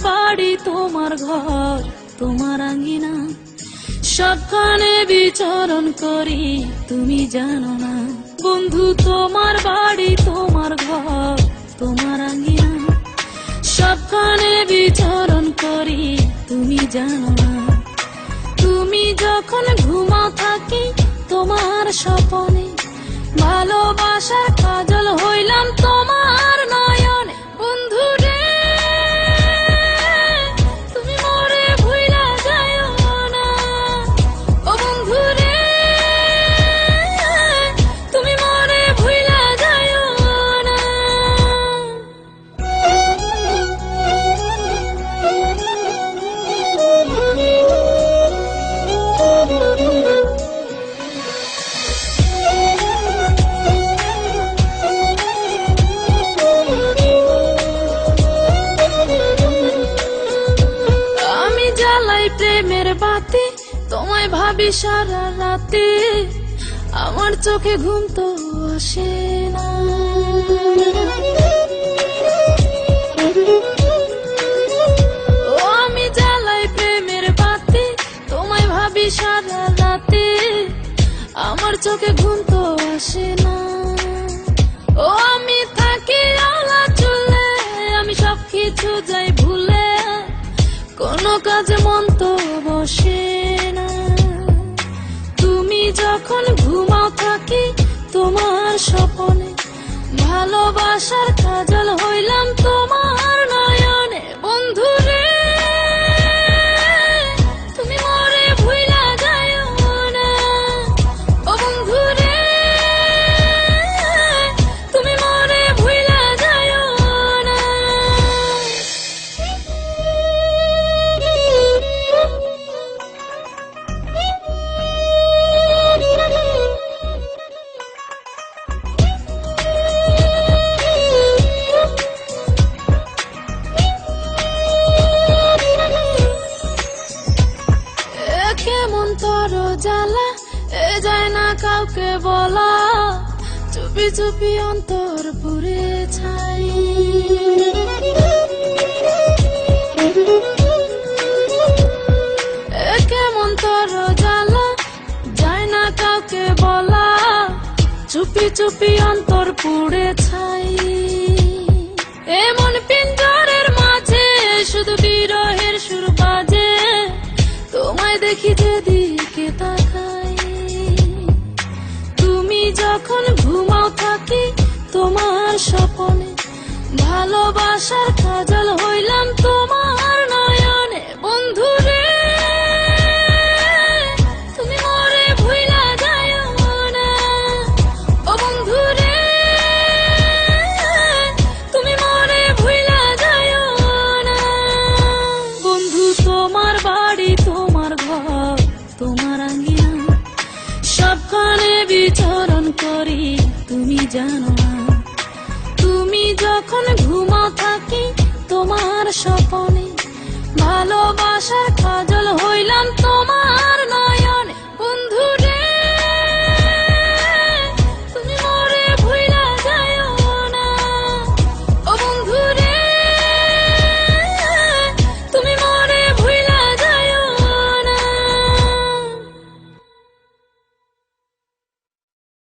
বাড়ি তোমার ঘর তোমার আঙ্গিনা, সবখানে বিচরণ করি তুমি জানো না। বন্ধু তোমার বাড়ি তোমার ঘর তোমার আঙ্গিনা, সবখানে বিচরণ করি তুমি জানো না। তুমি যখন ঘুমাও থাকি তোমার স্বপনে, ভালোবাসার কাজল হইলাম তোমার নয়নে। বন্ধু রে তুমি মরে ভুইলা যাইও না, ও বন্ধু রে তুমি মরে ভুইলা যাইও না। প্রেমের বাতি তোমায় ভাবি সারা রাতে, আমার চোখে ঘুম তো আসে না। ও আমি জ্বালাই প্রেমের বাতি তোমায় ভাবি সারা রাতে, আমার চোখে ঘুম তো আসে না। ও আমি থাকি আলা চুলে, আমি সবকিছু যাই ভুলে, কোনো কাজে মন তো বসে না। তুমি যখন ঘুমাও থাকি তোমার স্বপনে, ভালোবাসার কাজল হইলাম তোমার নয়নে। বন্ধু রে তুমি মরে ভুইলা যাইও না, ও বন্ধু রে তুমি মরে ভুইলা যাইও না। কেমন তোর জ্বালা এ যায় না কাউকে বলা, চুপি চুপি অন্তর পুড়ে ছাই। কেমন তোর জ্বালা যায় না কাউকে বলা, চুপি চুপি অন্তর পুড়ে ছাই। এমন পিঞ্জরের মাঝে শুধু বিরহের সুর বাজে, তোমায় দেখি যেদিকে তাকাই। তুমি যখন ঘুমাও থাকি তোমার স্বপনে, ভালোবাসার কাজল হইলাম তোমার নয়নে। বন্ধু রে তুমি মরে ভুইলা যাইও না, ও বন্ধু রে তুমি মরে ভুইলা যাইও না। বন্ধু তোমার বাড়ি তোমার ঘর তোমার আঙ্গিনা, সবখানে বিচরণ করি তুমি জানো না। তুমি যখন ঘুমাও থাকি তোমার স্বপনে, ভালোবাসার কাজল হইলাম তোমার